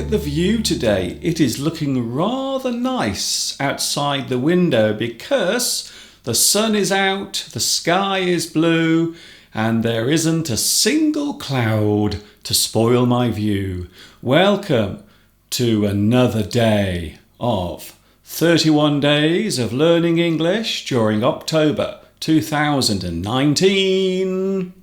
at the view today. It is looking rather nice outside the window because the sun is out, the sky is blue, and there isn't a single cloud to spoil my view. Welcome to another day of 31 days of learning English during October 2019.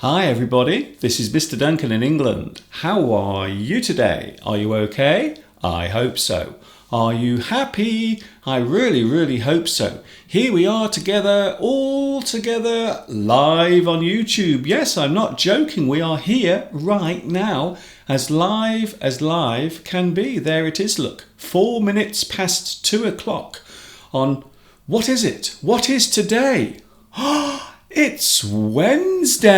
Hi everybody, this is Mr. Duncan in England. How are you today? Are you okay? I hope so. Are you happy? I really hope so. Here we are together, all together, live on YouTube. Yes, I'm not joking. We are here right now, as live can be. There it is, look. 4 minutes past 2 o'clock on, what is it? What is today? It's Wednesday.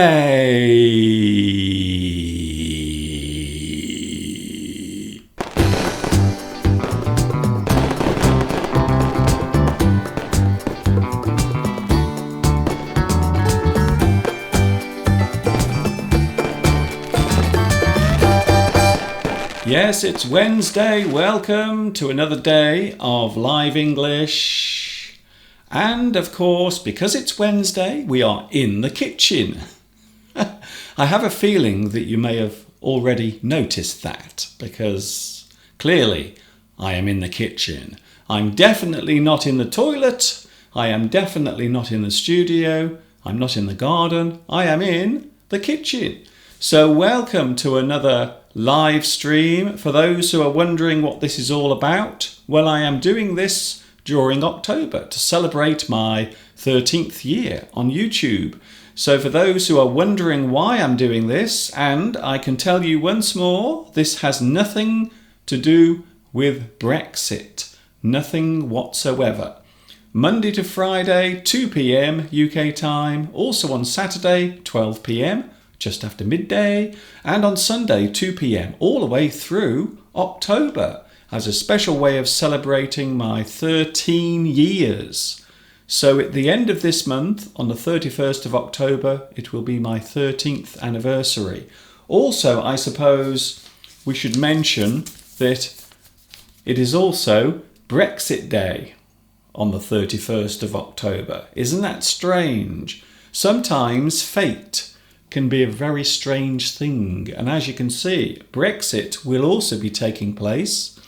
Yes, it's Wednesday. Welcome to another day of live English. And of course, because it's Wednesday, we are in the kitchen. I have a feeling that you may have already noticed that, because clearly I am in the kitchen. I'm definitely not in the toilet. I am definitely not in the studio. I'm not in the garden. I am in the kitchen. So welcome to another live stream. For those who are wondering what this is all about, well, I am doing this during October to celebrate my 13th year on YouTube. So for those who are wondering why I'm doing this, and I can tell you once more, this has nothing to do with Brexit. Nothing whatsoever. Monday to Friday, 2 p.m. UK time. Also on Saturday, 12 p.m, just after midday. And on Sunday, 2 p.m, all the way through October, as a special way of celebrating my 13 years. So at the end of this month, on the 31st of October, it will be my 13th anniversary. Also, I suppose we should mention that it is also Brexit Day on the 31st of October. Isn't that strange? Sometimes fate can be a very strange thing. And as you can see, Brexit will also be taking place.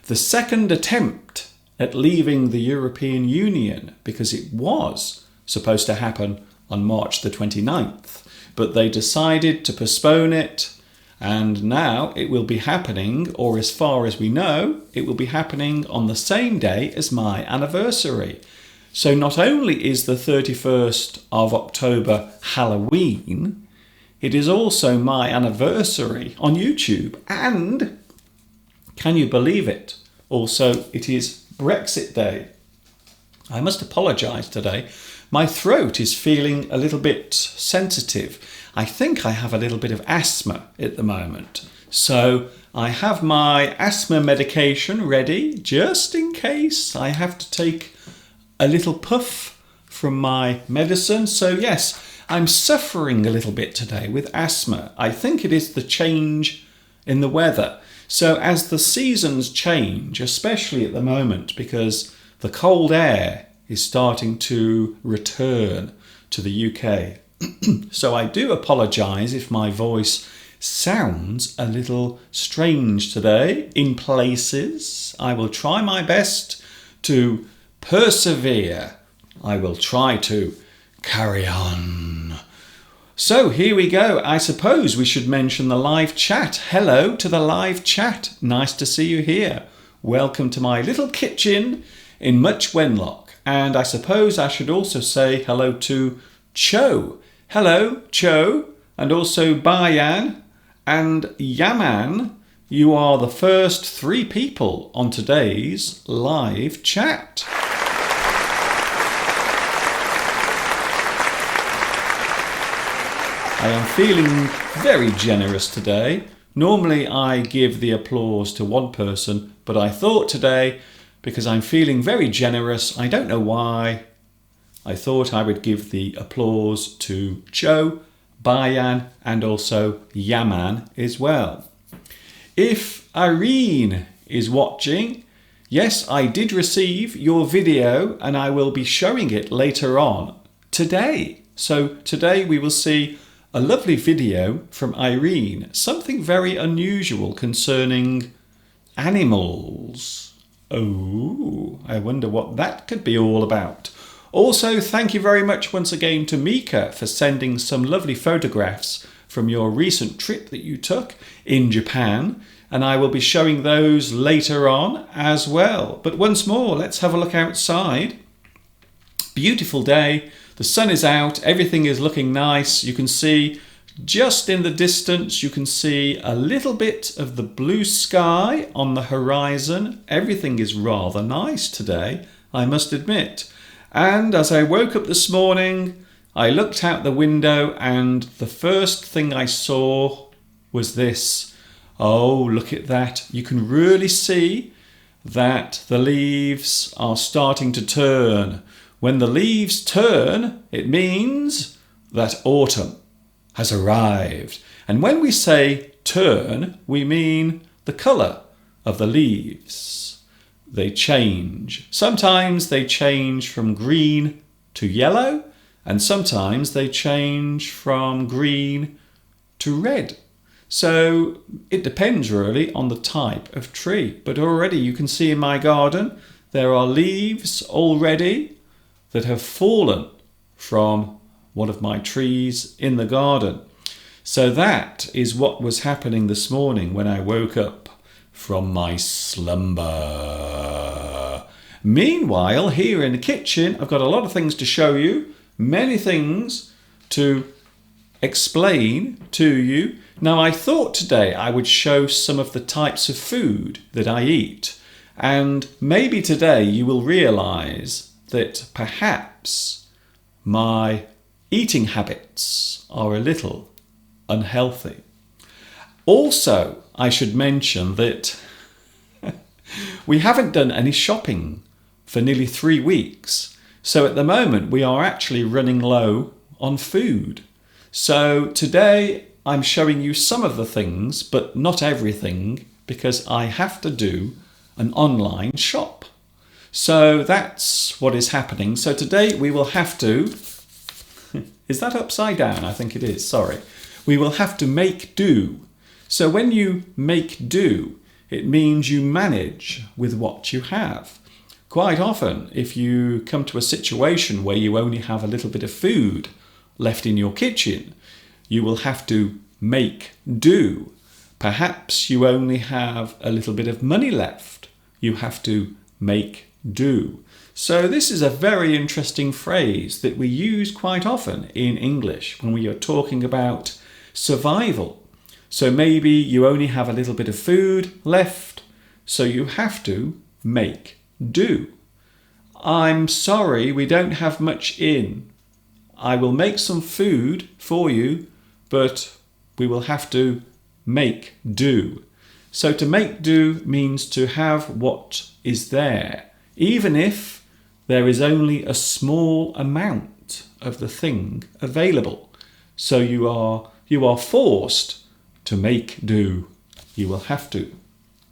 The second attempt at leaving the European Union, because it was supposed to happen on March the 29th, but they decided to postpone it, and now it will be happening, or as far as we know, it will be happening on the same day as my anniversary. So not only is the 31st of October Halloween, it is also my anniversary on YouTube, and can you believe it? Also, it is Brexit Day. I must apologise today. My throat is feeling a little bit sensitive. I think I have a little bit of asthma at the moment. So I have my asthma medication ready just in case I have to take a little puff from my medicine. So yes, I'm suffering a little bit today with asthma. I think it is the change in the weather. So as the seasons change, especially at the moment, because the cold air is starting to return to the UK. So I do apologise if my voice sounds a little strange today in places. I will try my best to persevere. I will try to carry on. So here we go. I suppose we should mention the live chat. Hello to the live chat. Nice to see you here. Welcome to my little kitchen in Much Wenlock. And I suppose I should also say hello to Cho. Hello, Cho. And also Bayan and Yaman. You are the first 3 people on today's live chat. I am feeling very generous today Normally I give the applause to one person, but I thought today, because I'm feeling very generous, I don't know why, I thought I would give the applause to Joe, Bayan and also Yaman as well. If Irene is watching, yes, I did receive your video and I will be showing it later on today. So today we will see a lovely video from Irene, something very unusual concerning animals. Oh, I wonder what that could be all about. Also, thank you very much once again to Mika for sending some lovely photographs from your recent trip that you took in Japan, and I will be showing those later on as well. But once more, let's have a look outside. Beautiful day, the sun is out, everything is looking nice. You can see just in the distance, you can see a little bit of the blue sky on the horizon. Everything is rather nice today, I must admit. And as I woke up this morning, I looked out the window and the first thing I saw was this. Oh, look at that. You can really see that the leaves are starting to turn. When the leaves turn, it means that autumn has arrived. And when we say turn, we mean the colour of the leaves. They change. Sometimes they change from green to yellow, and sometimes they change from green to red. So it depends really on the type of tree. But already you can see in my garden there are leaves already that have fallen from one of my trees in the garden. So that is what was happening this morning when I woke up from my slumber. Meanwhile, here in the kitchen, I've got a lot of things to show you, many things to explain to you. Now, I thought today I would show some of the types of food that I eat, and maybe today you will realise that perhaps my eating habits are a little unhealthy. Also, I should mention that we haven't done any shopping for nearly 3 weeks. So at the moment, we are actually running low on food. So today, I'm showing you some of the things, but not everything, because I have to do an online shop. So that's what is happening. So today, we will have to... Is that upside down? I think it is, sorry. We will have to make do. So when you make do, it means you manage with what you have. Quite often, if you come to a situation where you only have a little bit of food left in your kitchen, you will have to make do. Perhaps you only have a little bit of money left. You have to make do. So this is a very interesting phrase that we use quite often in English when we are talking about survival. So maybe you only have a little bit of food left, so you have to make do. I'm sorry, we don't have much in. I will make some food for you, but we will have to make do. So to make do means to have what is there, even if there is only a small amount of the thing available. So you are forced to make do. You will have to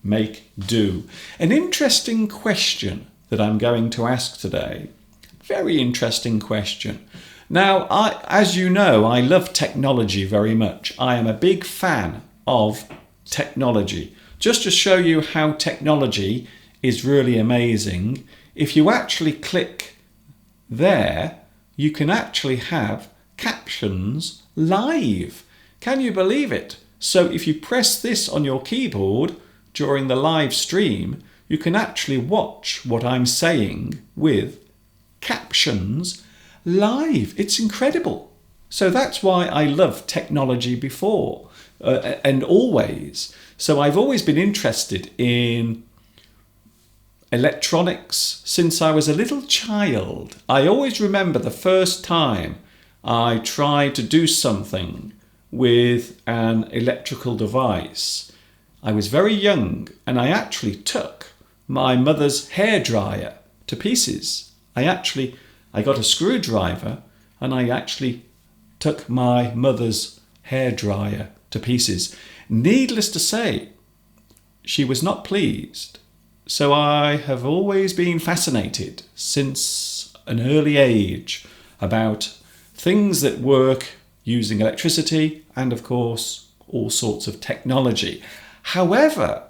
make do. An interesting question that I'm going to ask today. Very interesting question. Now, as you know, I love technology very much. I am a big fan of technology. Just to show you how technology is really amazing, if you actually click there, you can actually have captions live. Can you believe it? So if you press this on your keyboard during the live stream, you can actually watch what I'm saying with captions live. It's incredible. So that's why I love technology before and always. So I've always been interested in electronics since I was a little child. I always remember the first time I tried to do something with an electrical device. I was very young and I actually took my mother's hairdryer to pieces. I got a screwdriver and I actually took my mother's hairdryer to pieces. Needless to say, she was not pleased. So I have always been fascinated since an early age about things that work using electricity and, of course, all sorts of technology. However,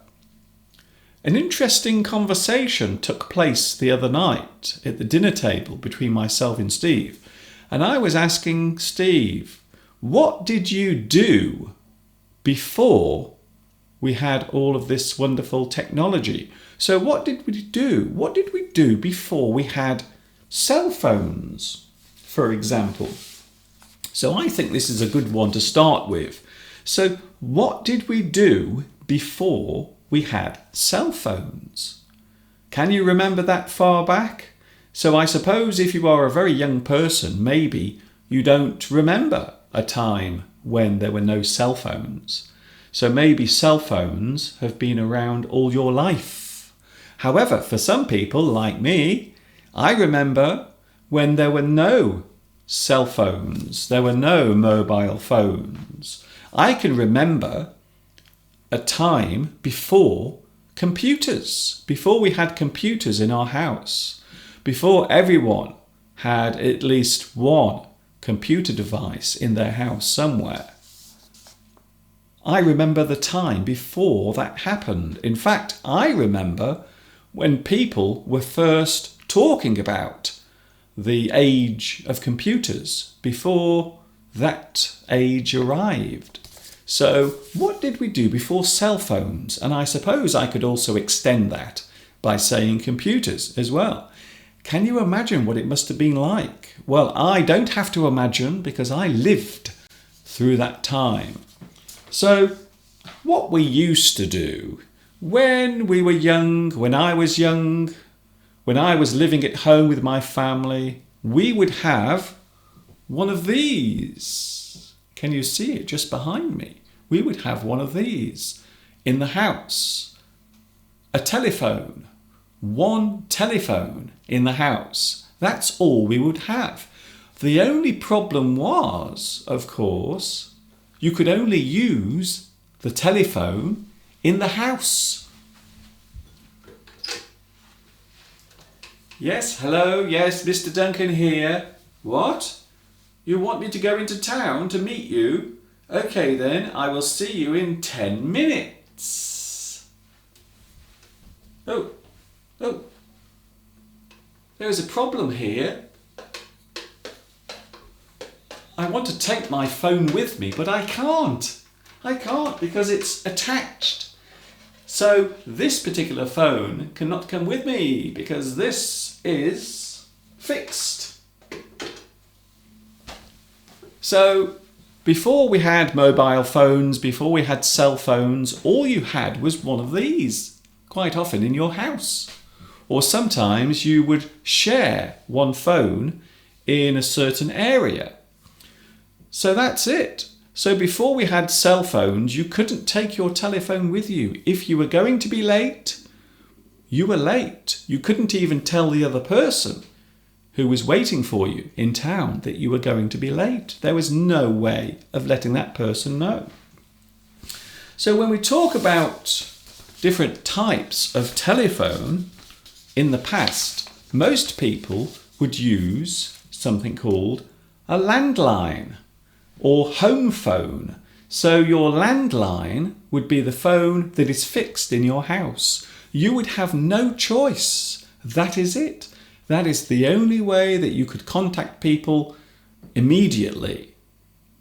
an interesting conversation took place the other night at the dinner table between myself and Steve. And I was asking Steve, what did you do before we had all of this wonderful technology? So what did we do? What did we do before we had cell phones, for example? So I think this is a good one to start with. So what did we do before we had cell phones? Can you remember that far back? So I suppose if you are a very young person, maybe you don't remember a time when there were no cell phones. So maybe cell phones have been around all your life. However, for some people like me, I remember when there were no cell phones, there were no mobile phones. I can remember a time before computers, before we had computers in our house, before everyone had at least one computer device in their house somewhere. I remember the time before that happened. In fact, I remember when people were first talking about the age of computers, before that age arrived. So what did we do before cell phones? And I suppose I could also extend that by saying computers as well. Can you imagine what it must have been like? Well, I don't have to imagine because I lived through that time. So what we used to do when we were young, when I was young, when I was living at home with my family, we would have one of these. Can you see it just behind me? We would have one of these in the house. A telephone. One telephone in the house. That's all we would have. The only problem was, of course, you could only use the telephone in the house. Yes, hello, yes, Mr. Duncan here. What? You want me to go into town to meet you? Okay then, I will see you in 10 minutes. Oh, there's a problem here. I want to take my phone with me, but I can't. I can't because it's attached. So this particular phone cannot come with me because this is fixed. So before we had mobile phones, before we had cell phones, all you had was one of these, quite often in your house. Or sometimes you would share one phone in a certain area. So that's it. So before we had cell phones, you couldn't take your telephone with you. If you were going to be late, you were late. You couldn't even tell the other person who was waiting for you in town that you were going to be late. There was no way of letting that person know. So when we talk about different types of telephone in the past, most people would use something called a landline or home phone. So your landline would be the phone that is fixed in your house. You would have no choice. That is it. That is the only way that you could contact people immediately,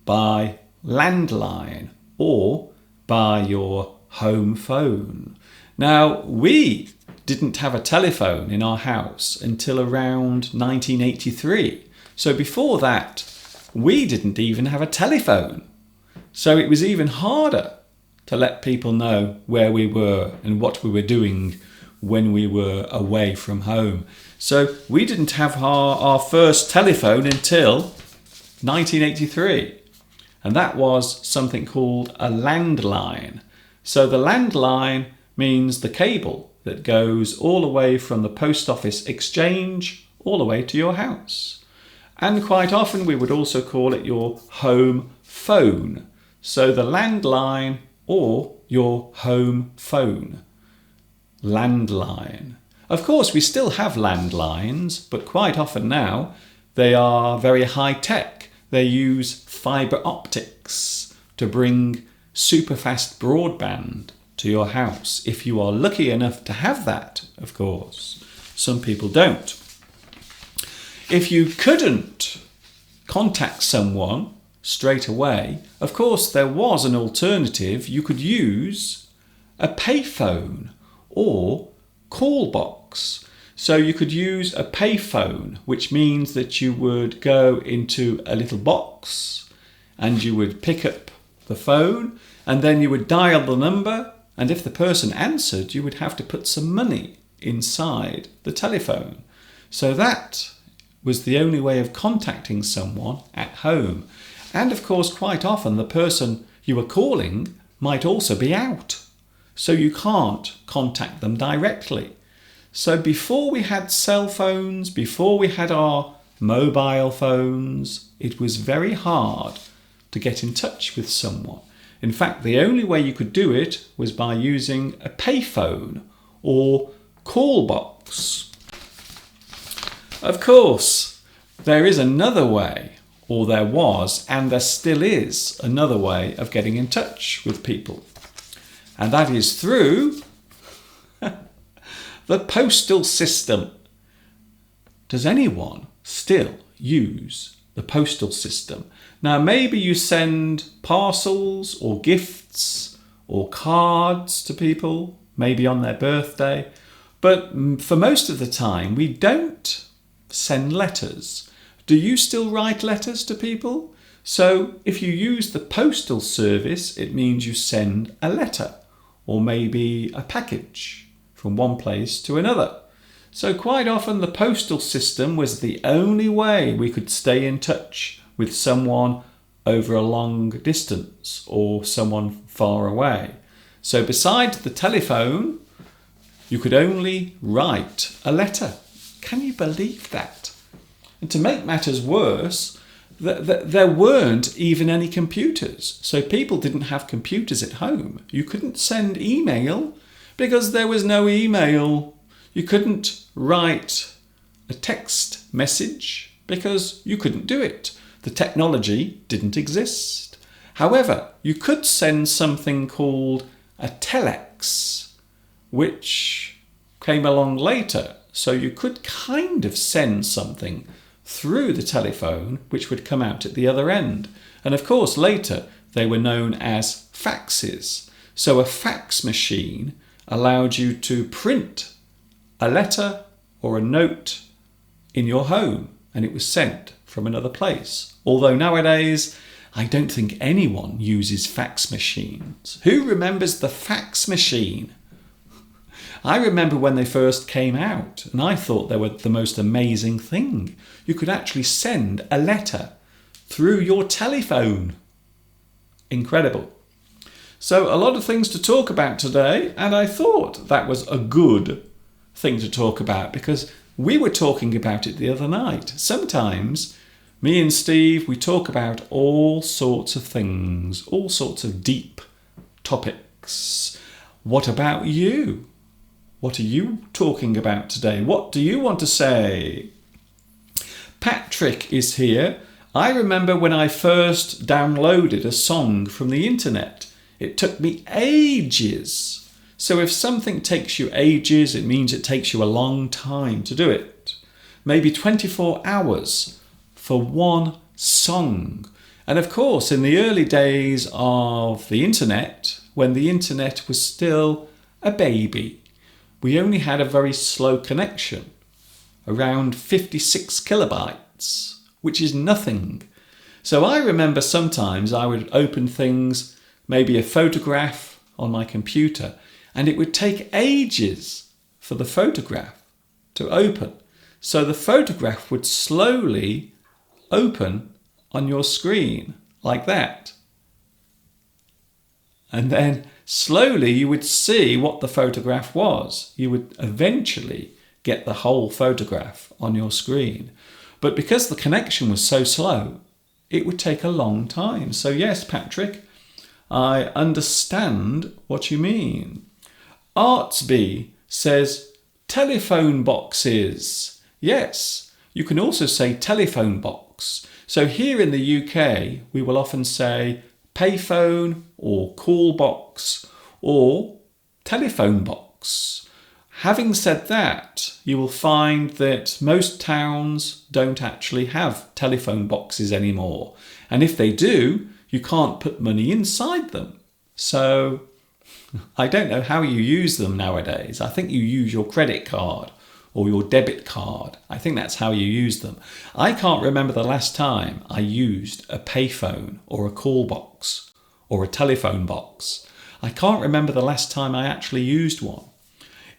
by landline or by your home phone. Now, we didn't have a telephone in our house until around 1983. So before that, we didn't even have a telephone. So it was even harder to let people know where we were and what we were doing when we were away from home. So we didn't have our first telephone until 1983. and that was something called a landline. So the landline means the cable that goes all the way from the post office exchange all the way to your house. And quite often we would also call it your home phone. So the landline or your home phone. Landline. Of course, we still have landlines, but quite often now they are very high tech. They use fibre optics to bring super fast broadband to your house. If you are lucky enough to have that, of course. Some people don't. If you couldn't contact someone straight away, of course there was an alternative. You could use a payphone or call box. So you could use a payphone, which means that you would go into a little box and you would pick up the phone and then you would dial the number, and if the person answered, you would have to put some money inside the telephone. So that was the only way of contacting someone at home. And of course, quite often the person you were calling might also be out, so you can't contact them directly. So before we had cell phones, before we had our mobile phones, it was very hard to get in touch with someone. In fact, the only way you could do it was by using a payphone or call box. Of course, there is another way, or there was, and there still is another way of getting in touch with people. And that is through the postal system. Does anyone still use the postal system? Now, maybe you send parcels or gifts or cards to people, maybe on their birthday, but for most of the time we don't send letters. Do you still write letters to people? So if you use the postal service, it means you send a letter or maybe a package from one place to another. So quite often the postal system was the only way we could stay in touch with someone over a long distance or someone far away. So besides the telephone, you could only write a letter. Can you believe that? And to make matters worse, there weren't even any computers. So people didn't have computers at home. You couldn't send email because there was no email. You couldn't write a text message because you couldn't do it. The technology didn't exist. However, you could send something called a telex, which came along later. So you could kind of send something through the telephone, which would come out at the other end. And of course, later they were known as faxes. So a fax machine allowed you to print a letter or a note in your home, and it was sent from another place. Although nowadays, I don't think anyone uses fax machines. Who remembers the fax machine? I remember when they first came out, and I thought they were the most amazing thing. You could actually send a letter through your telephone. Incredible. So a lot of things to talk about today, and I thought that was a good thing to talk about because we were talking about it the other night. Sometimes me and Steve, we talk about all sorts of things, all sorts of deep topics. What about you? What are you talking about today? What do you want to say? Patrick is here. I remember when I first downloaded a song from the internet. It took me ages. So if something takes you ages, it means it takes you a long time to do it. Maybe 24 hours for one song. And of course, in the early days of the internet, when the internet was still a baby, we only had a very slow connection, around 56 kilobytes, which is nothing. So I remember sometimes I would open things, maybe a photograph on my computer, and it would take ages for the photograph to open. So the photograph would slowly open on your screen like that. And then slowly you would see what the photograph was. You would eventually get the whole photograph on your screen. But because the connection was so slow, it would take a long time. So yes, Patrick, I understand what you mean. Artsby says telephone boxes. Yes, you can also say telephone box. So here in the UK, we will often say payphone or call box or telephone box. Having said that, you will find that most towns don't actually have telephone boxes anymore. And if they do, you can't put money inside them. So I don't know how you use them nowadays. I think you use your credit card or your debit card. I think that's how you use them. I can't remember the last time I used a payphone or a call box or a telephone box. I can't remember the last time I actually used one.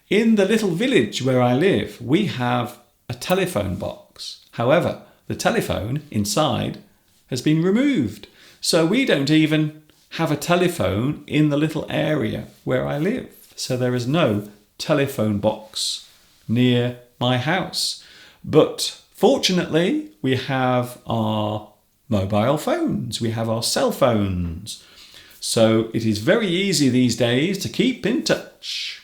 In the little village where I live, we have a telephone box. However, the telephone inside has been removed. So we don't even have a telephone in the little area where I live. So there is no telephone box near my house. But fortunately, we have our mobile phones. We have our cell phones. So it is very easy these days to keep in touch.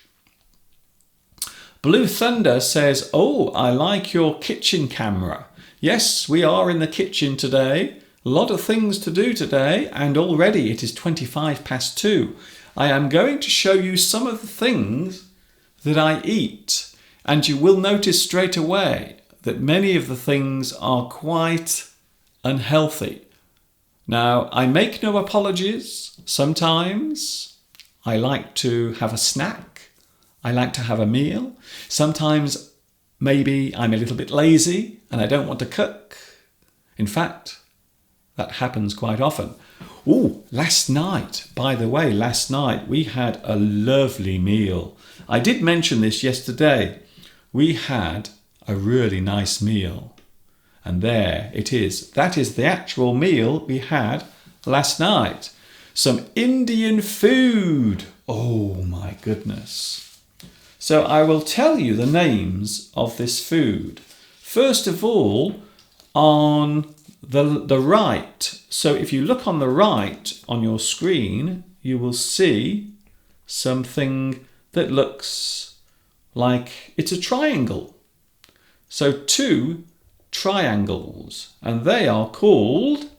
Blue Thunder says, oh, I like your kitchen camera. Yes, we are in the kitchen today. A lot of things to do today, and already it is 2:25. I am going to show you some of the things that I eat, and you will notice straight away that many of the things are quite unhealthy. Now, I make no apologies. Sometimes I like to have a snack. I like to have a meal. Sometimes maybe I'm a little bit lazy and I don't want to cook. In fact, that happens quite often. Oh, last night, by the way, we had a lovely meal. I did mention this yesterday. We had a really nice meal. And there it is. That is the actual meal we had last night. Some Indian food. Oh my goodness. So I will tell you the names of this food. First of all, on the right. So if you look on the right on your screen, you will see something that looks like it's a triangle. So 2 triangles, and they are called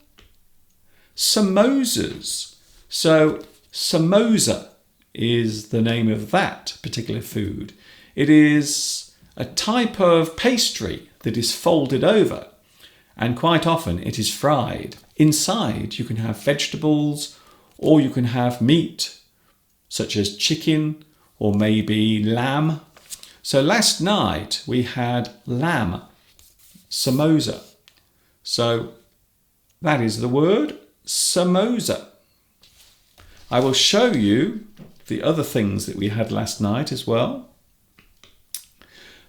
samosas. So samosa is the name of that particular food. It is a type of pastry that is folded over, and quite often it is fried. Inside you can have vegetables or you can have meat such as chicken or maybe lamb. So last night we had lamb samosa. So that is the word samosa. I will show you the other things that we had last night as well.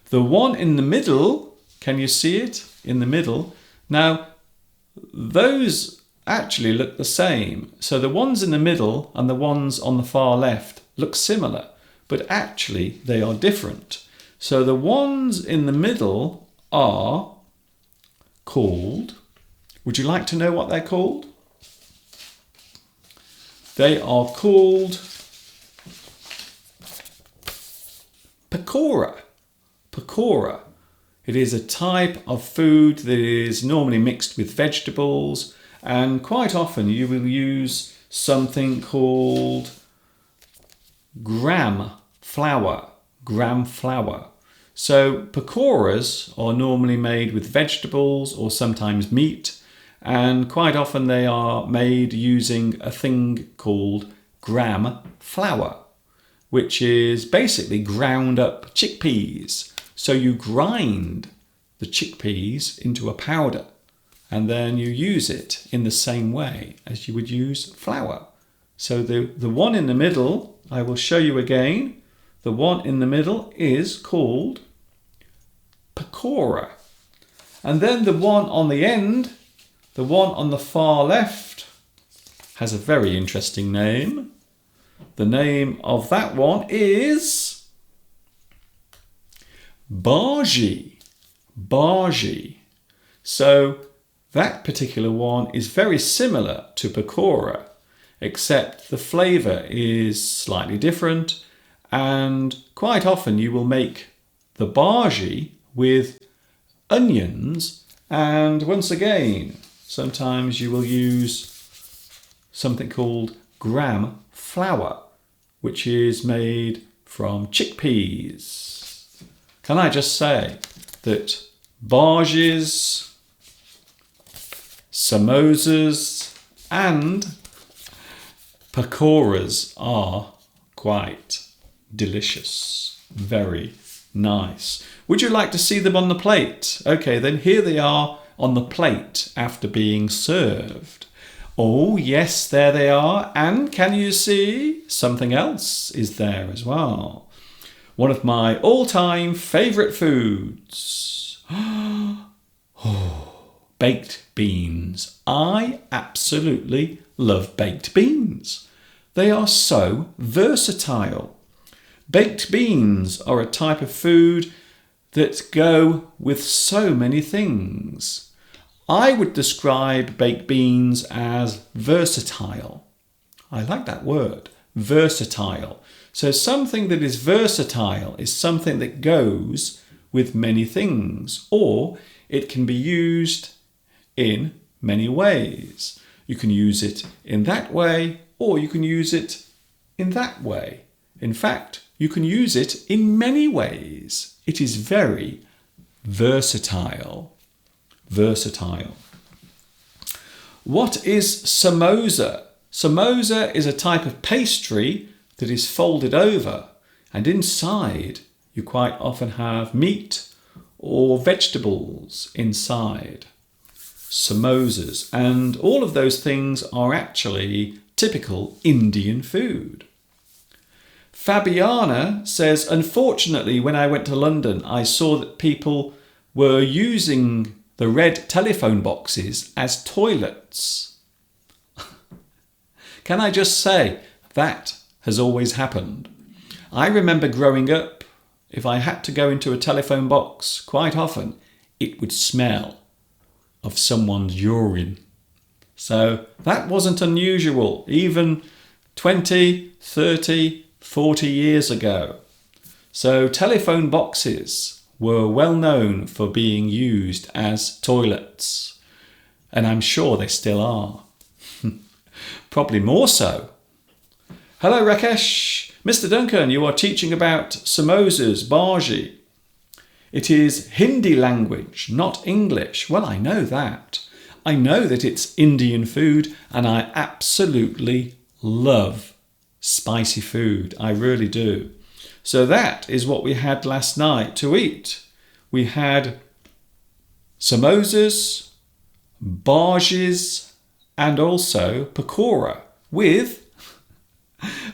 The one in the middle, can you see it in the middle? Now, those actually look the same. So the ones in the middle and the ones on the far left look similar, but actually they are different. So the ones in the middle are called, would you like to know what they're called? They are called pakora. Pakora. It is a type of food that is normally mixed with vegetables, and quite often you will use something called gram flour. So pakoras are normally made with vegetables or sometimes meat, and quite often they are made using a thing called gram flour, which is basically ground up chickpeas. So you grind the chickpeas into a powder and then you use it in the same way as you would use flour. So the one in the middle, I will show you again. The one in the middle is called pakora. And then the one on the end, the one on the far left, has a very interesting name. The name of that one is bhaji. Bhaji. So that particular one is very similar to pakora, except the flavour is slightly different, and quite often you will make the bhaji with onions, and once again, sometimes you will use something called gram flour, which is made from chickpeas. Can I just say that bhajis, samosas and pakoras are quite delicious. Very nice. Would you like to see them on the plate? Okay, then here they are on the plate after being served. Oh, yes, there they are. And can you see something else is there as well? One of my all-time favourite foods. Baked beans. I absolutely love baked beans. They are so versatile. Baked beans are a type of food that go with so many things. I would describe baked beans as versatile. I like that word, versatile. So something that is versatile is something that goes with many things, or it can be used in many ways. You can use it in that way, or you can use it in that way. In fact, you can use it in many ways. It is very versatile. Versatile. What is samosa? Samosa is a type of pastry that is folded over, and inside you quite often have meat or vegetables inside. Samosas, and all of those things are actually typical Indian food. Fabiana says, unfortunately, when I went to London, I saw that people were using the red telephone boxes as toilets. Can I just say, that has always happened. I remember growing up, if I had to go into a telephone box, quite often it would smell of someone's urine. So that wasn't unusual, even 20, 30, 40 years ago. So telephone boxes were well known for being used as toilets, and I'm sure they still are. Probably more so. Hello Rakesh. Mr. Duncan, you are teaching about samosas, bhaji. It is Hindi language, not English. Well, I know that. I know that it's Indian food, and I absolutely love spicy food. I really do. So that is what we had last night to eat. We had samosas, bhajis, and also pakora with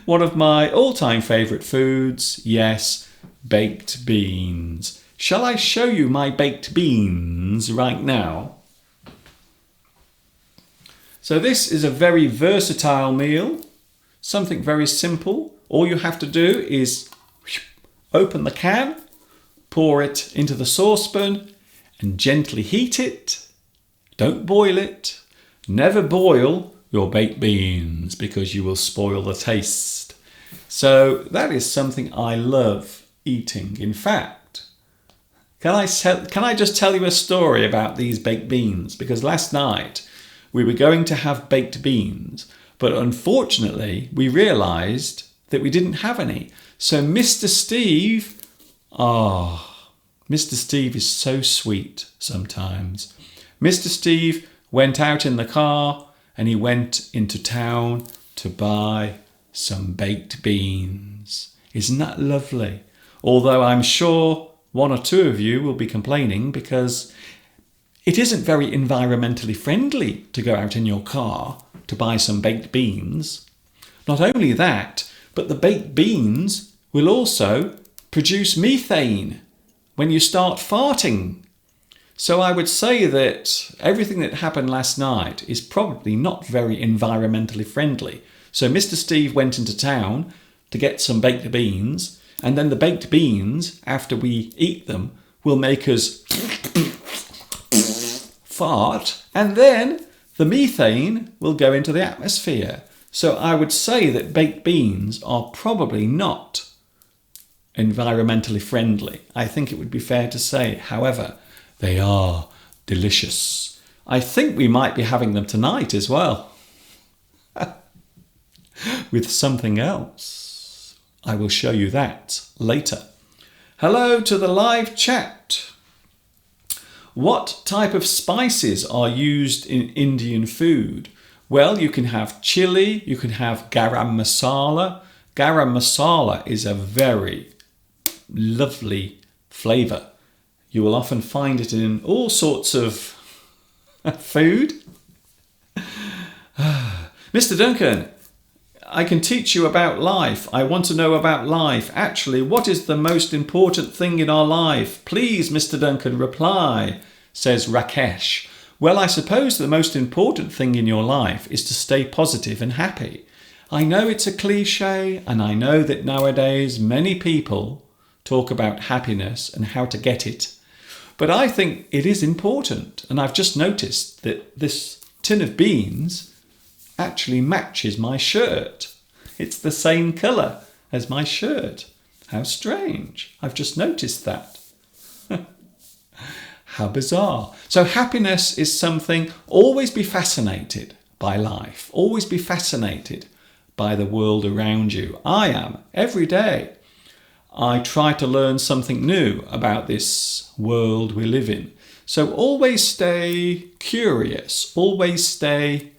one of my all-time favourite foods, yes, baked beans. Shall I show you my baked beans right now? So this is a very versatile meal, something very simple. All you have to do is open the can, pour it into the saucepan and gently heat it. Don't boil it. Never boil your baked beans because you will spoil the taste. So that is something I love eating. In fact, can I just tell you a story about these baked beans? Because last night we were going to have baked beans, but unfortunately we realised that we didn't have any. So Mr. Steve, Mr. Steve is so sweet sometimes. Mr. Steve went out in the car and he went into town to buy some baked beans. Isn't that lovely? Although I'm sure one or two of you will be complaining because it isn't very environmentally friendly to go out in your car to buy some baked beans. Not only that, but the baked beans will also produce methane when you start farting. So I would say that everything that happened last night is probably not very environmentally friendly. So Mr. Steve went into town to get some baked beans, and then the baked beans, after we eat them, will make us fart, and then the methane will go into the atmosphere. So I would say that baked beans are probably not environmentally friendly. I think it would be fair to say. However, they are delicious. I think we might be having them tonight as well. With something else. I will show you that later. Hello to the live chat. What type of spices are used in Indian food? Well, you can have chili, you can have garam masala. Garam masala is a very lovely flavour. You will often find it in all sorts of food. Mr. Duncan, I can teach you about life. I want to know about life. Actually, what is the most important thing in our life? Please, Mr. Duncan, reply, says Rakesh. Well, I suppose the most important thing in your life is to stay positive and happy. I know it's a cliche, and I know that nowadays many people talk about happiness and how to get it. But I think it is important, and I've just noticed that this tin of beans actually matches my shirt. It's the same colour as my shirt. How strange. I've just noticed that. How bizarre. So happiness is something, always be fascinated by life. Always be fascinated by the world around you. I am, every day. I try to learn something new about this world we live in. So always stay curious. Always stay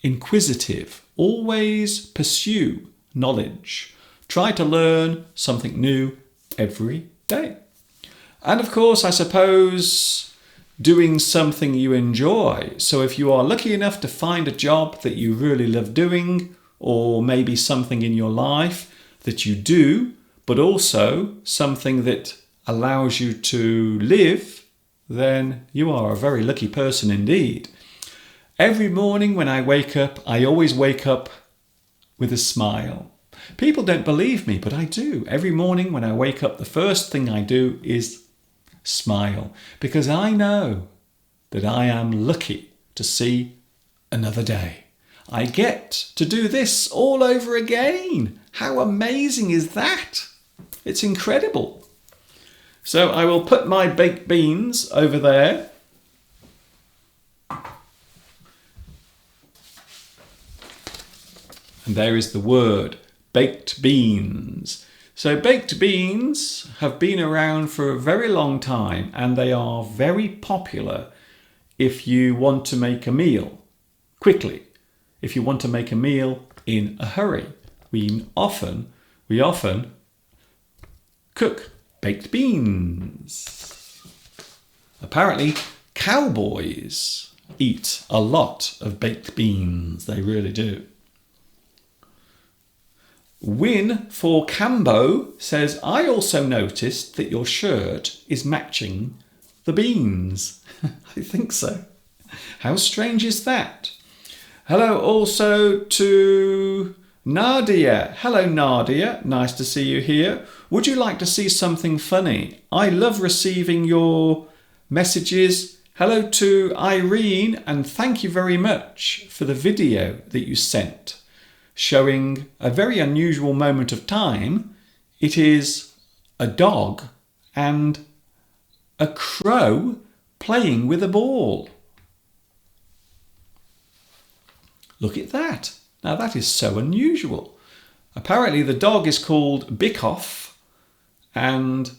inquisitive. Always pursue knowledge. Try to learn something new every day. And of course, I suppose doing something you enjoy. So if you are lucky enough to find a job that you really love doing, or maybe something in your life that you do, but also something that allows you to live, then you are a very lucky person indeed. Every morning when I wake up, I always wake up with a smile. People don't believe me, but I do. Every morning when I wake up, the first thing I do is smile, because I know that I am lucky to see another day. I get to do this all over again. How amazing is that? It's incredible. So I will put my baked beans over there. And there is the word, baked beans. So baked beans have been around for a very long time, and they are very popular if you want to make a meal quickly. If you want to make a meal in a hurry, we often cook baked beans. Apparently, cowboys eat a lot of baked beans. They really do. Win for Cambo says, I also noticed that your shirt is matching the beans. I think so. How strange is that? Hello also to Nadia. Hello Nadia, nice to see you here. Would you like to see something funny? I love receiving your messages. Hello to Irene, and thank you very much for the video that you sent, showing a very unusual moment of time. It is a dog and a crow playing with a ball. Look at that. Now that is so unusual. Apparently the dog is called Bikoff and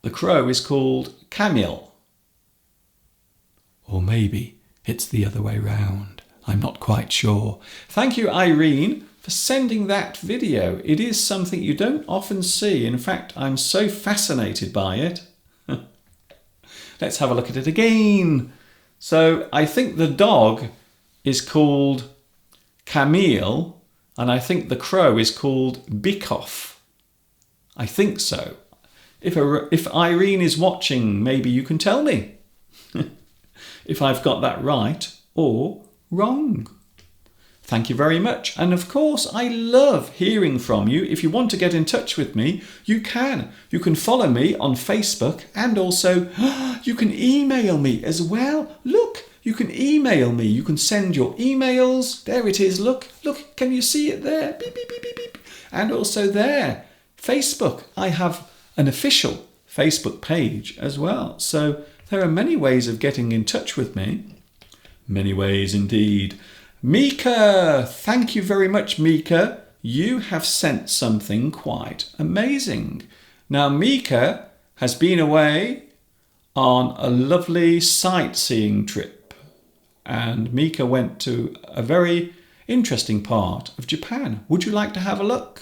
the crow is called Camille. Or maybe it's the other way round. I'm not quite sure. Thank you, Irene, for sending that video. It is something you don't often see. In fact, I'm so fascinated by it. Let's have a look at it again. So I think the dog is called Camille, and I think the crow is called Bikoff. I think so. If Irene is watching, maybe you can tell me if I've got that right or wrong. Thank you very much. And of course, I love hearing from you. If you want to get in touch with me, you can. You can follow me on Facebook, and also you can email me as well. Look, you can email me. You can send your emails. There it is. Look, can you see it there? Beep, beep, beep, beep, beep. And also there, Facebook. I have an official Facebook page as well. So there are many ways of getting in touch with me. Many ways indeed. Mika, thank you very much, Mika. You have sent something quite amazing. Now, Mika has been away on a lovely sightseeing trip, and Mika went to a very interesting part of Japan. Would you like to have a look?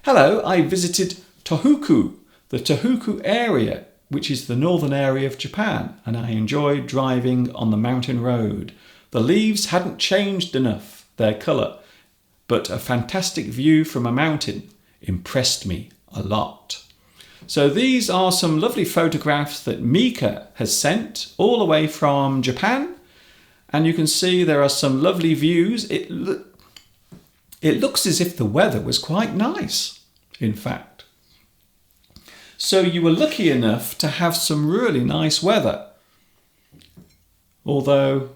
Hello, I visited Tohoku, the Tohoku area, which is the northern area of Japan, and I enjoyed driving on the mountain road. The leaves hadn't changed enough, their colour, but a fantastic view from a mountain impressed me a lot. So these are some lovely photographs that Mika has sent all the way from Japan, and you can see there are some lovely views. It looks as if the weather was quite nice, in fact. So you were lucky enough to have some really nice weather, although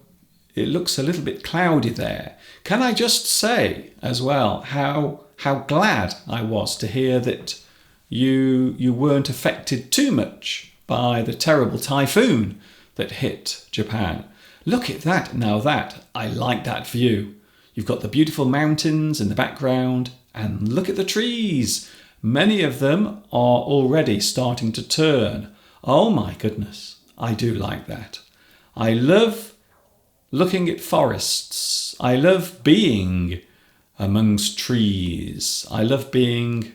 it looks a little bit cloudy there. Can I just say as well how glad I was to hear that you weren't affected too much by the terrible typhoon that hit Japan. Look at that. Now I like that view. You've got the beautiful mountains in the background, and look at the trees. Many of them are already starting to turn. Oh my goodness, I do like that. I love looking at forests. I love being amongst trees. I love being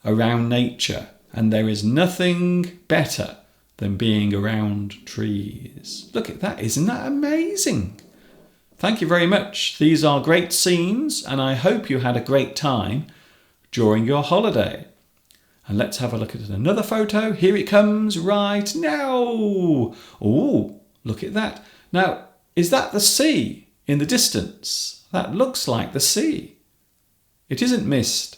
around nature, and there is nothing better than being around trees. Look at that, isn't that amazing? Thank you very much. These are great scenes, and I hope you had a great time during your holiday. And let's have a look at another photo. Here it comes right now. Oh, look at that. Now, is that the sea in the distance? That looks like the sea. It isn't mist.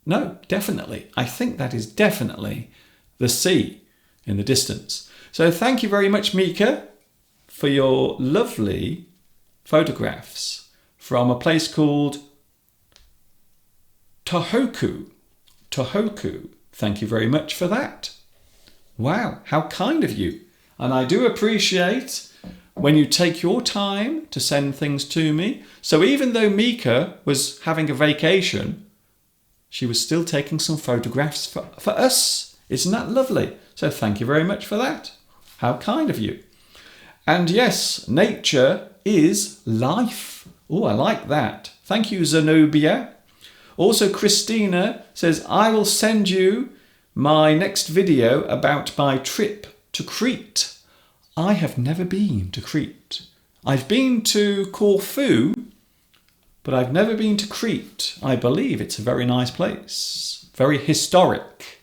No, definitely. I think that is definitely the sea in the distance. So thank you very much, Mika, for your lovely photographs from a place called Tohoku. Tohoku. Thank you very much for that. Wow, how kind of you. And I do appreciate when you take your time to send things to me. So even though Mika was having a vacation, she was still taking some photographs for us. Isn't that lovely? So thank you very much for that. How kind of you. And yes, nature is life. Oh, I like that. Thank you, Zenobia. Also, Christina says, I will send you my next video about my trip to Crete. I have never been to Crete. I've been to Corfu, but I've never been to Crete. I believe it's a very nice place, very historic.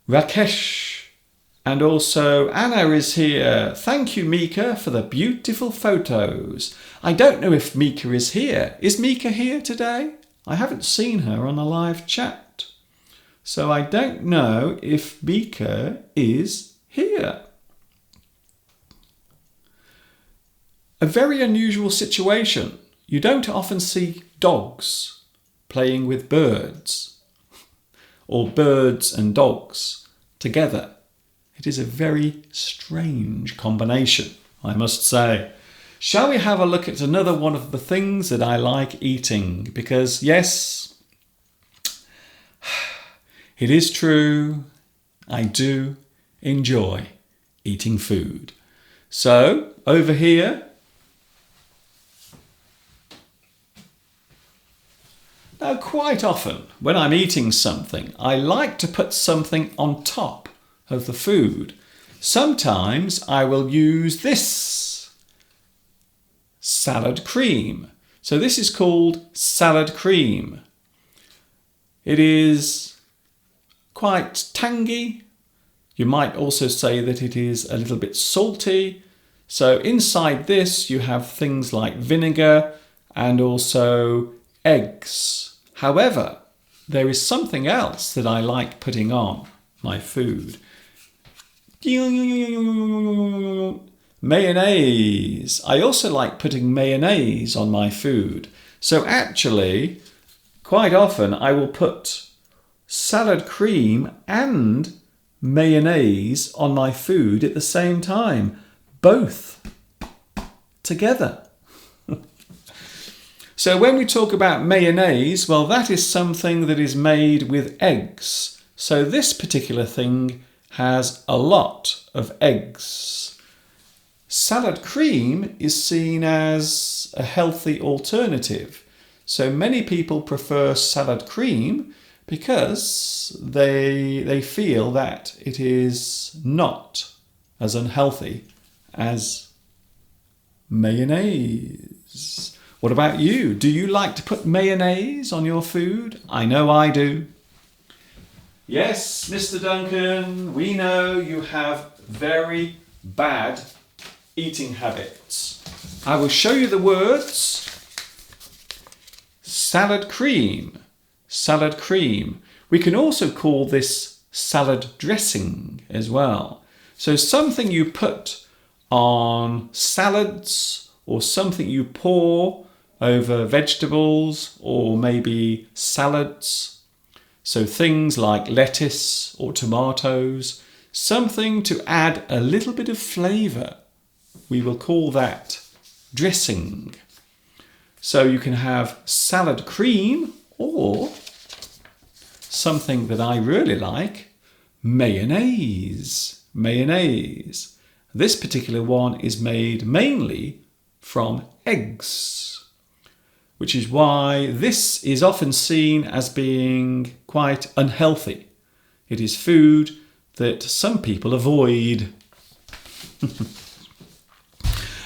Rakesh and also Anna is here. Thank you, Mika, for the beautiful photos. I don't know if Mika is here. Is Mika here today? I haven't seen her on a live chat. So I don't know if Mika is here. A very unusual situation. You don't often see dogs playing with birds, or birds and dogs together. It is a very strange combination, I must say. Shall we have a look at another one of the things that I like eating? Because yes, it is true, I do enjoy eating food. So over here, now, quite often when I'm eating something, I like to put something on top of the food. Sometimes I will use this salad cream. So this is called salad cream. It is quite tangy. You might also say that it is a little bit salty. So inside this you have things like vinegar and also eggs. However, there is something else that I like putting on my food. Mayonnaise. I also like putting mayonnaise on my food. So actually, quite often I will put salad cream and mayonnaise on my food at the same time. Both together. So when we talk about mayonnaise, well, that is something that is made with eggs. So this particular thing has a lot of eggs. Salad cream is seen as a healthy alternative. So many people prefer salad cream because they feel that it is not as unhealthy as mayonnaise. What about you? Do you like to put mayonnaise on your food? I know I do. Yes, Mr. Duncan, we know you have very bad eating habits. I will show you the words. Salad cream. Salad cream. We can also call this salad dressing as well. So something you put on salads or something you pour over vegetables or maybe salads. So things like lettuce or tomatoes, something to add a little bit of flavour. We will call that dressing. So you can have salad cream or something that I really like, mayonnaise. Mayonnaise. This particular one is made mainly from eggs, which is why this is often seen as being quite unhealthy. It is food that some people avoid.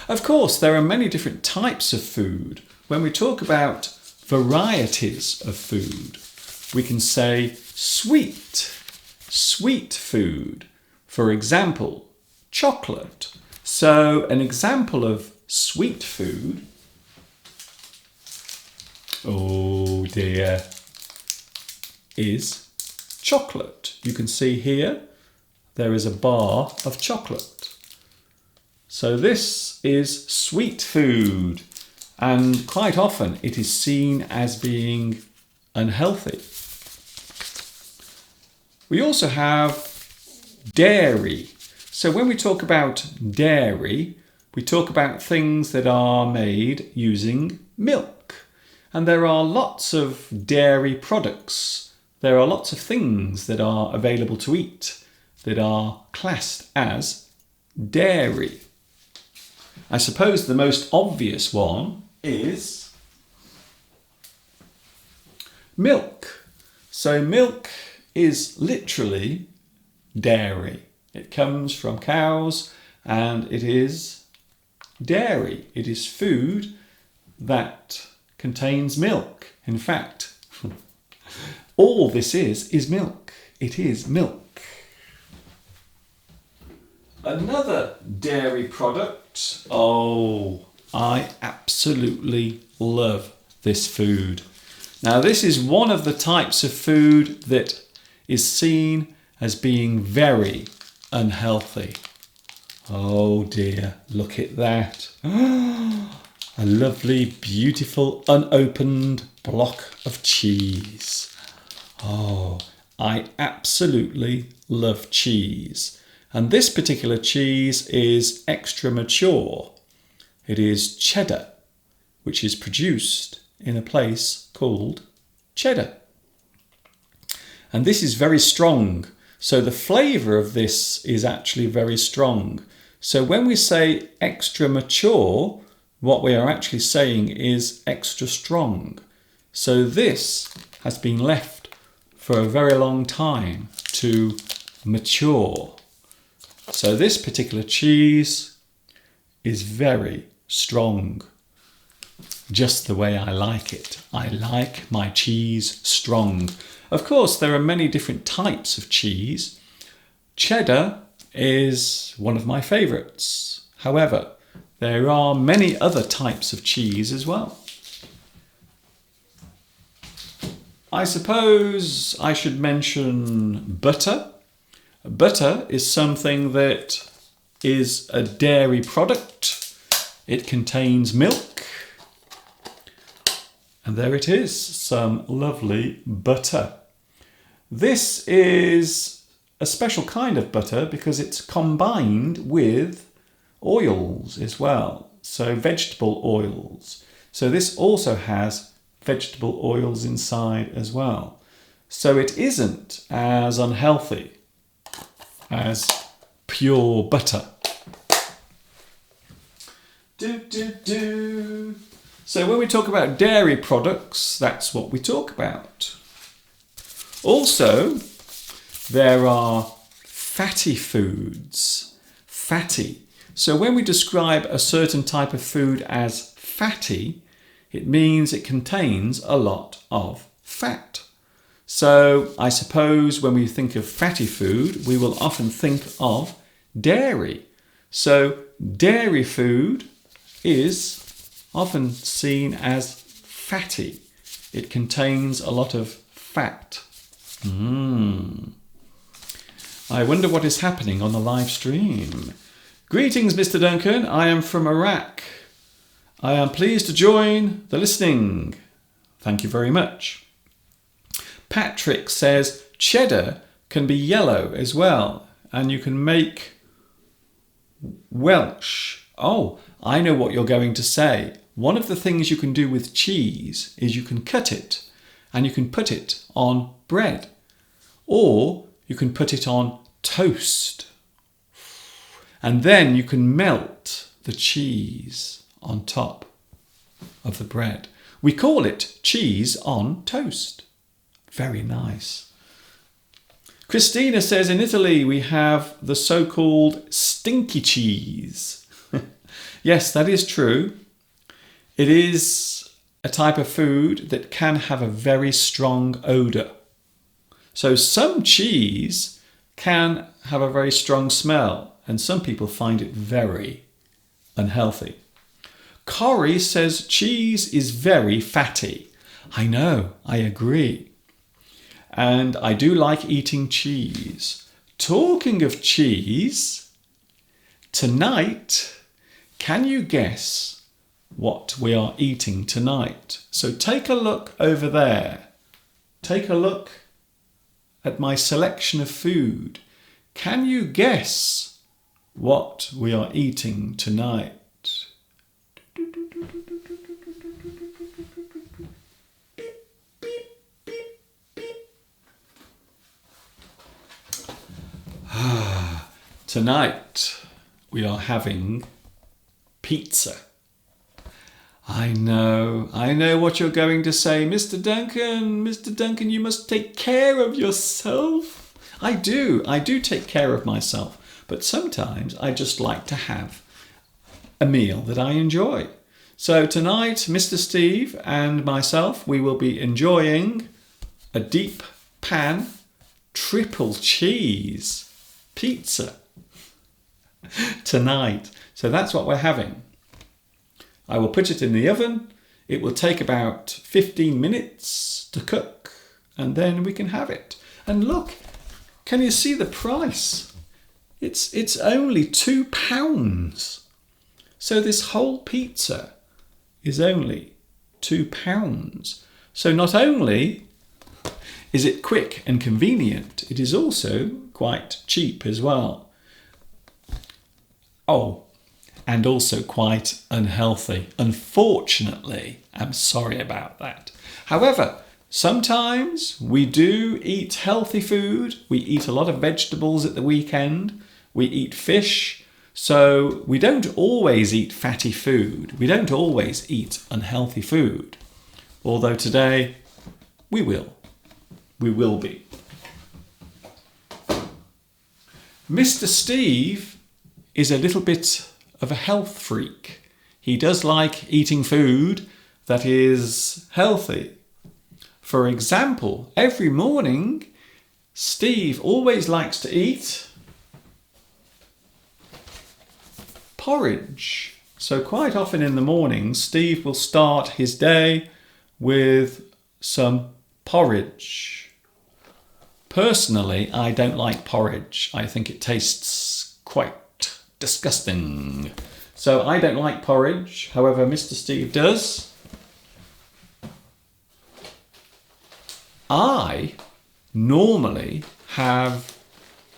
Of course, there are many different types of food. When we talk about varieties of food, we can say sweet food. For example, chocolate. So an example of sweet food, oh dear, is chocolate. You can see here there is a bar of chocolate. So this is sweet food, and quite often it is seen as being unhealthy. We also have dairy. So when we talk about dairy, we talk about things that are made using milk. And there are lots of dairy products. There are lots of things that are available to eat that are classed as dairy. I suppose the most obvious one is milk. So milk is literally dairy. It comes from cows and it is dairy. It is food that contains milk. In fact, all this is milk. It is milk. Another dairy product. Oh, I absolutely love this food. Now, this is one of the types of food that is seen as being very unhealthy. Oh dear, look at that. A lovely, beautiful, unopened block of cheese. Oh, I absolutely love cheese. And this particular cheese is extra mature. It is cheddar, which is produced in a place called Cheddar. And this is very strong. So the flavour of this is actually very strong. So when we say extra mature, what we are actually saying is extra strong. So this has been left for a very long time to mature. So this particular cheese is very strong. just the way I like it. I like my cheese strong. Of course, there are many different types of cheese. Cheddar is one of my favourites. However, there are many other types of cheese as well. I suppose I should mention butter. Butter is something that is a dairy product. It contains milk. And there it is, some lovely butter. This is a special kind of butter because it's combined with oils as well. So vegetable oils. So this also has vegetable oils inside as well. So it isn't as unhealthy as pure butter. So when we talk about dairy products, that's what we talk about. Also, there are fatty foods. Fatty. So when we describe a certain type of food as fatty, it means it contains a lot of fat. So I suppose when we think of fatty food, we will often think of dairy. So dairy food is often seen as fatty. It contains a lot of fat. I wonder what is happening on the live stream. Greetings, Mr. Duncan. I am from Iraq. I am pleased to join the listening. Thank you very much. Patrick says cheddar can be yellow as well, and you can make Welsh. Oh, I know what you're going to say. One of the things you can do with cheese is you can cut it and you can put it on bread, or you can put it on toast, and then you can melt the cheese on top of the bread. We call it cheese on toast. Very nice. Christina says in Italy we have the so-called stinky cheese. Yes, that is true. It is a type of food that can have a very strong odour. So some cheese can have a very strong smell, and some people find it very unhealthy. Corrie says cheese is very fatty. I know, I agree. And I do like eating cheese. Talking of cheese, tonight, can you guess what we are eating tonight? So take a look over there. Take a look at my selection of food. Can you guess what we are eating tonight? Tonight we are having pizza. I know what you're going to say, Mr. Duncan, you must take care of yourself. I do take care of myself, but sometimes I just like to have a meal that I enjoy. So tonight, Mr. Steve and myself, we will be enjoying a deep pan triple cheese pizza tonight. So that's what we're having. I will put it in the oven. It will take about 15 minutes to cook, and then we can have it. And look, can you see the price? It's only £2. So this whole pizza is only £2. So not only is it quick and convenient, it is also quite cheap as well. Oh, and also quite unhealthy. Unfortunately, I'm sorry about that. However, sometimes we do eat healthy food. We eat a lot of vegetables at the weekend. We eat fish. So we don't always eat fatty food. We don't always eat unhealthy food. Although today we will. We will be. Mr. Steve is a little bit of a health freak. He does like eating food that is healthy. For example, every morning, Steve always likes to eat porridge. So quite often in the morning, Steve will start his day with some porridge. Personally, I don't like porridge. I think it tastes quite disgusting. So I don't like porridge. However, Mr. Steve does. I normally have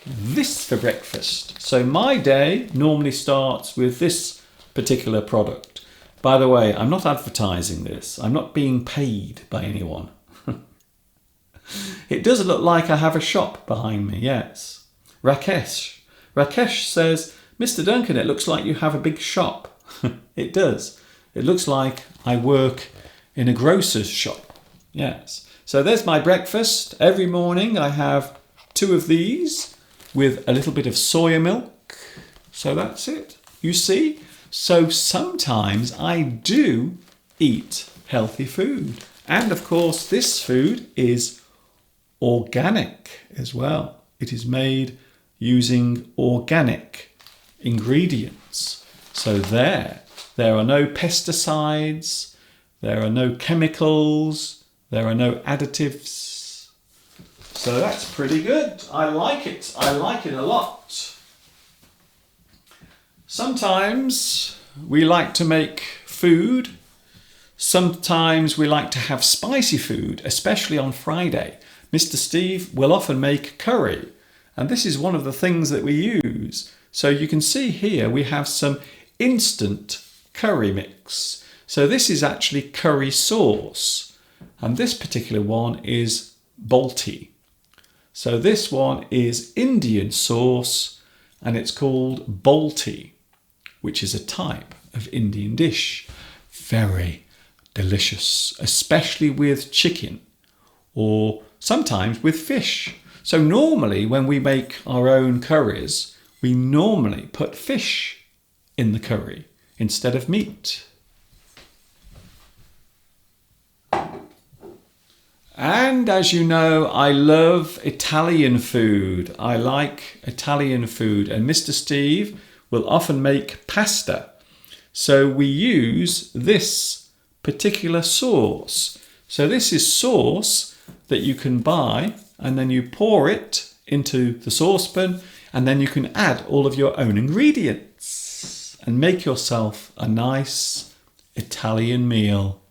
this for breakfast. So my day normally starts with this particular product. By the way, I'm not advertising this. I'm not being paid by anyone. It does look like I have a shop behind me, yes. Rakesh says, Mr. Duncan, it looks like you have a big shop. It does. It looks like I work in a grocer's shop. Yes. So there's my breakfast. Every morning I have 2 of these with a little bit of soya milk. So that's it. You see? So sometimes I do eat healthy food. And of course, this food is organic as well. It is made using organic ingredients. So there are no pesticides, there are no chemicals, there are no additives. So that's pretty good. I like it. I like it a lot. Sometimes we like to make food. Sometimes we like to have spicy food, especially on Friday. Mr. Steve will often make curry, and this is one of the things that we use. So you can see here we have some instant curry mix. So this is actually curry sauce, and this particular one is Balti. So this one is Indian sauce, and it's called Balti, which is a type of Indian dish. Very delicious, especially with chicken or sometimes with fish. So normally when we make our own curries, we normally put fish in the curry instead of meat. And as you know, I love Italian food. I like Italian food, and Mr. Steve will often make pasta. So we use this particular sauce. So this is sauce that you can buy, and then you pour it into the saucepan, and then you can add all of your own ingredients and make yourself a nice Italian meal.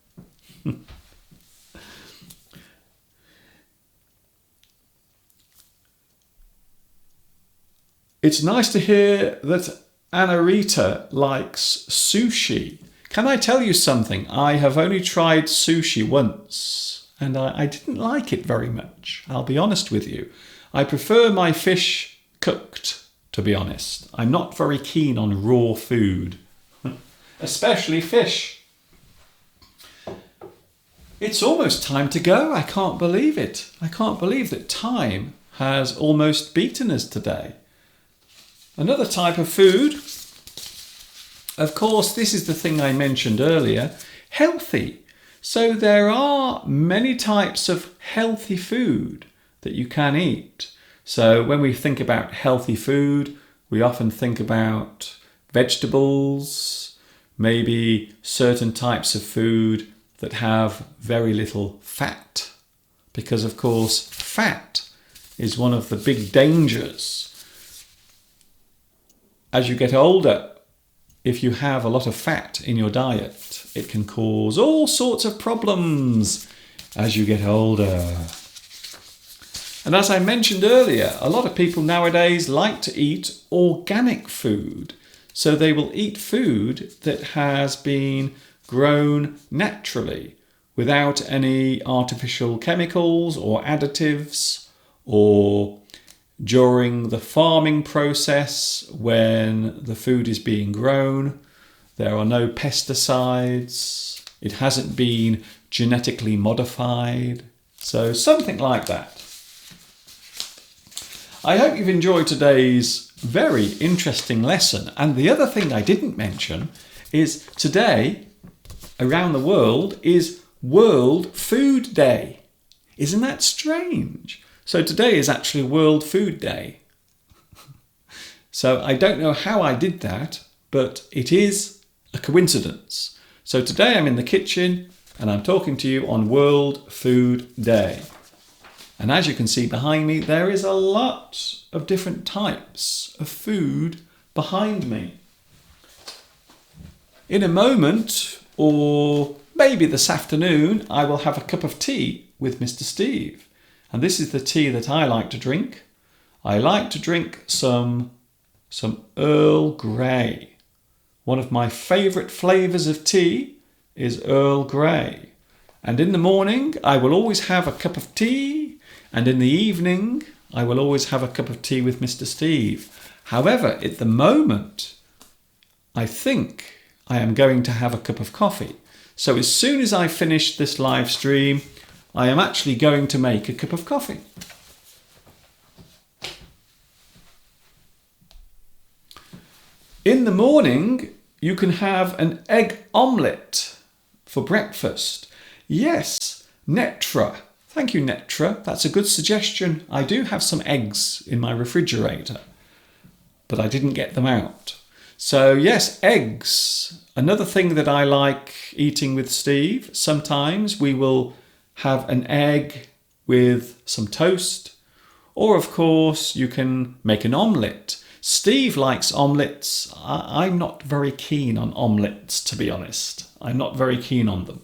It's nice to hear that Anna Rita likes sushi. Can I tell you something? I have only tried sushi once, and I didn't like it very much. I'll be honest with you. I prefer my fish cooked, to be honest. I'm not very keen on raw food, especially fish. It's almost time to go. I can't believe it. I can't believe that time has almost beaten us today. Another type of food, of course, this is the thing I mentioned earlier, healthy. So there are many types of healthy food that you can eat. So when we think about healthy food, we often think about vegetables, maybe certain types of food that have very little fat. Because of course, fat is one of the big dangers. As you get older, if you have a lot of fat in your diet, it can cause all sorts of problems as you get older. And as I mentioned earlier, a lot of people nowadays like to eat organic food. So they will eat food that has been grown naturally without any artificial chemicals or additives, or during the farming process when the food is being grown, there are no pesticides, it hasn't been genetically modified, so something like that. I hope you've enjoyed today's very interesting lesson. And the other thing I didn't mention is today, around the world is World Food Day. Isn't that strange? So today is actually World Food Day. So I don't know how I did that, but it is a coincidence. So today I'm in the kitchen and I'm talking to you on World Food Day. And as you can see behind me, there is a lot of different types of food behind me. In a moment, or maybe this afternoon, I will have a cup of tea with Mr. Steve. And this is the tea that I like to drink. I like to drink some Earl Grey. One of my favourite flavours of tea is Earl Grey. And in the morning, I will always have a cup of tea. And in the evening, I will always have a cup of tea with Mr. Steve. However, at the moment, I think I am going to have a cup of coffee. So as soon as I finish this live stream, I am actually going to make a cup of coffee. In the morning, you can have an egg omelette for breakfast. Yes, Netra. Thank you, Netra. That's a good suggestion. I do have some eggs in my refrigerator, but I didn't get them out. So yes, eggs. Another thing that I like eating with Steve. Sometimes we will have an egg with some toast, or of course you can make an omelette. Steve likes omelettes. I'm not very keen on omelettes, to be honest. I'm not very keen on them.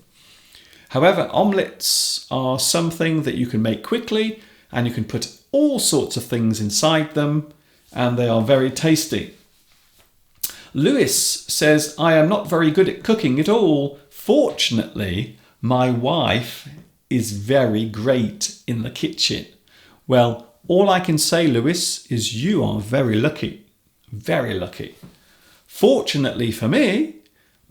However, omelettes are something that you can make quickly and you can put all sorts of things inside them and they are very tasty. Lewis says, I am not very good at cooking at all. Fortunately, my wife is very great in the kitchen. Well, all I can say, Lewis, is you are very lucky. Very lucky. Fortunately for me,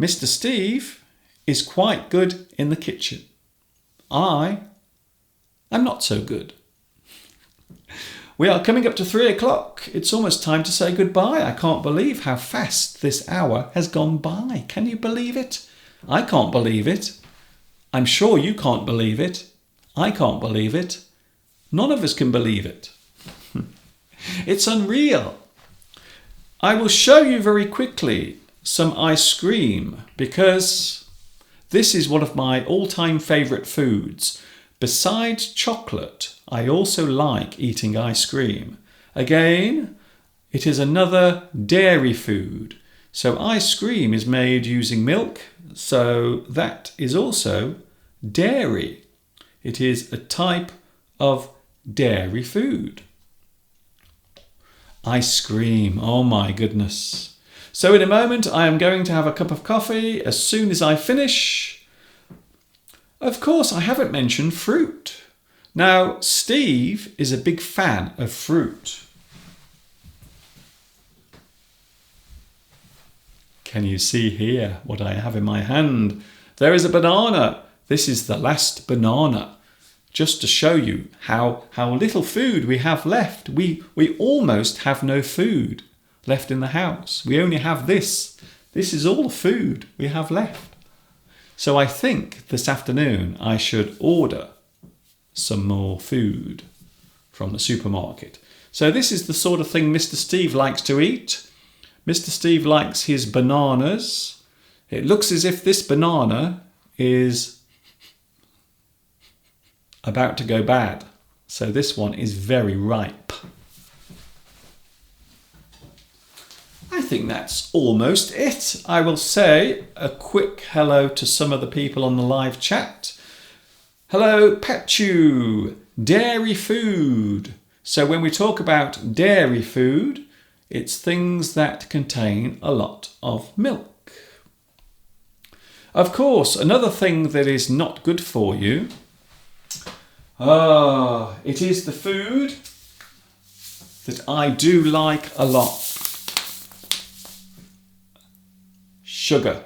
Mr. Steve is quite good in the kitchen. I am not so good. We are coming up to 3 o'clock. It's almost time to say goodbye. I can't believe how fast this hour has gone by. Can you believe it? I can't believe it. I'm sure you can't believe it. I can't believe it. None of us can believe it. It's unreal. I will show you very quickly some ice cream because this is one of my all-time favourite foods. Besides chocolate, I also like eating ice cream. Again, it is another dairy food. So ice cream is made using milk, so that is also dairy. It is a type of dairy food. Ice cream, oh my goodness. So in a moment I am going to have a cup of coffee as soon as I finish. Of course, I haven't mentioned fruit. Now, Steve is a big fan of fruit. Can you see here what I have in my hand? There is a banana. This is the last banana. Just to show you how little food we have left. We almost have no food left in the house. We only have this. This is all the food we have left. So I think this afternoon I should order some more food from the supermarket. So this is the sort of thing Mr. Steve likes to eat. Mr. Steve likes his bananas. It looks as if this banana is about to go bad. So this one is very ripe. I think that's almost it. I will say a quick hello to some of the people on the live chat. Hello, Petu, dairy food. So when we talk about dairy food, it's things that contain a lot of milk. Of course, another thing that is not good for you, it is the food that I do like a lot. Sugar.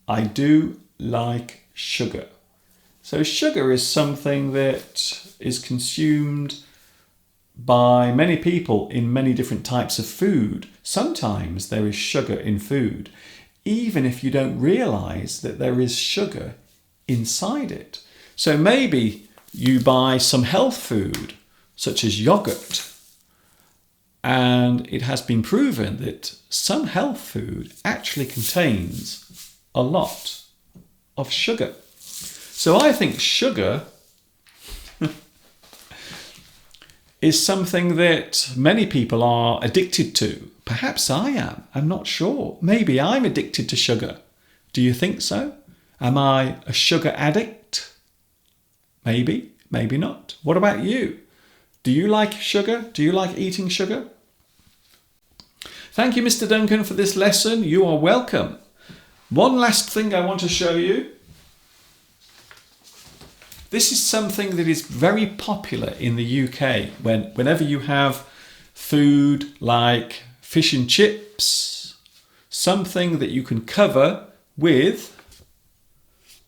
I do like sugar. So sugar is something that is consumed by many people in many different types of food. Sometimes there is sugar in food. even if you don't realise that there is sugar inside it. So maybe you buy some health food, such as yogurt, and it has been proven that some health food actually contains a lot of sugar. So I think sugar is something that many people are addicted to. Perhaps I am. I'm not sure. Maybe I'm addicted to sugar. Do you think so? Am I a sugar addict? Maybe, maybe not. What about you? Do you like sugar? Do you like eating sugar? Thank you, Mr. Duncan, for this lesson. You are welcome. One last thing I want to show you. This is something that is very popular in the UK. Whenever you have food like fish and chips, something that you can cover with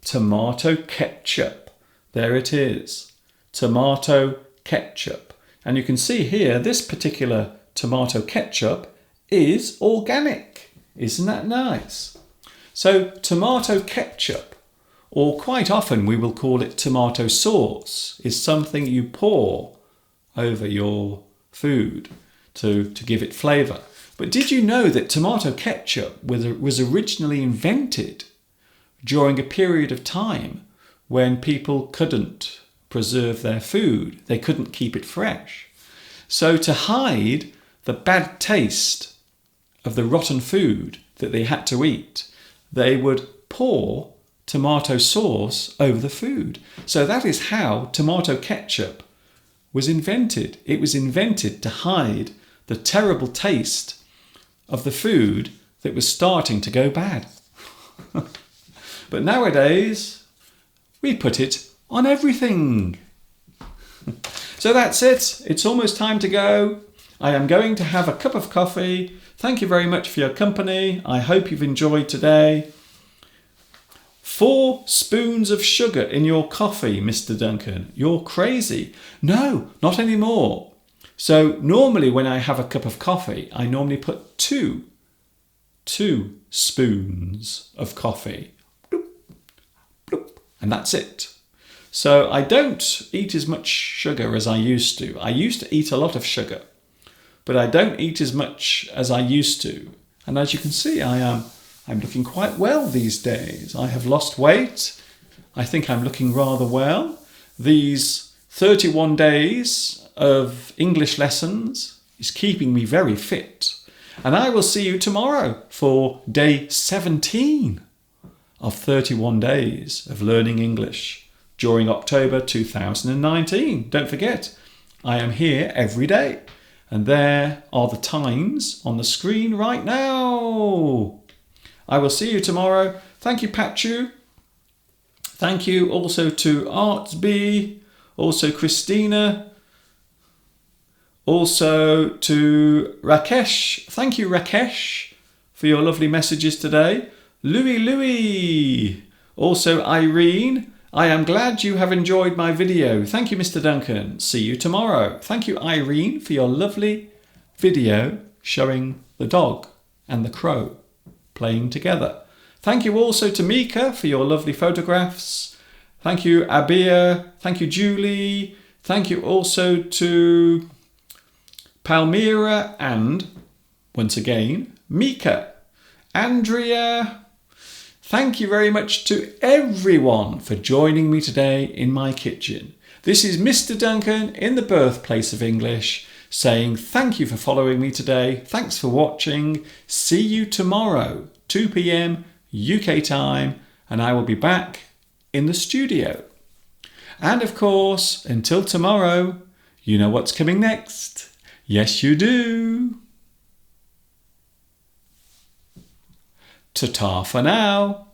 tomato ketchup. There it is, tomato ketchup. And you can see here, this particular tomato ketchup is organic. Isn't that nice? So tomato ketchup, or quite often we will call it tomato sauce, is something you pour over your food to give it flavour. But did you know that tomato ketchup was originally invented during a period of time when people couldn't preserve their food? They couldn't keep it fresh. So to hide the bad taste of the rotten food that they had to eat, they would pour tomato sauce over the food. So that is how tomato ketchup was invented. It was invented to hide the terrible taste of the food that was starting to go bad. But nowadays, we put it on everything. So that's it. It's almost time to go. I am going to have a cup of coffee. Thank you very much for your company. I hope you've enjoyed today. 4 spoons of sugar in your coffee, Mr. Duncan. You're crazy. No, not anymore. So normally when I have a cup of coffee, I normally put 2 spoons of coffee. Bloop, bloop, and that's it. So I don't eat as much sugar as I used to. I used to eat a lot of sugar, but I don't eat as much as I used to. And as you can see, I'm looking quite well these days. I have lost weight. I think I'm looking rather well. These 31 days of English lessons is keeping me very fit. And I will see you tomorrow for day 17 of 31 days of learning English during October 2019. Don't forget, I am here every day. And there are the times on the screen right now. I will see you tomorrow. Thank you, Pachu. Thank you also to Artsby, also Christina, also to Rakesh. Thank you, Rakesh, for your lovely messages today. Louis. Also Irene. I am glad you have enjoyed my video. Thank you, Mr. Duncan. See you tomorrow. Thank you, Irene, for your lovely video showing the dog and the crow playing together. Thank you also to Mika for your lovely photographs. Thank you, Abia. Thank you, Julie. Thank you also to Palmyra and, once again, Mika. Andrea. Thank you very much to everyone for joining me today in my kitchen. This is Mr. Duncan in the birthplace of English saying thank you for following me today. Thanks for watching. See you tomorrow, 2 p.m. UK time, and I will be back in the studio. And of course, until tomorrow, you know what's coming next. Yes, you do. Ta-ta for now.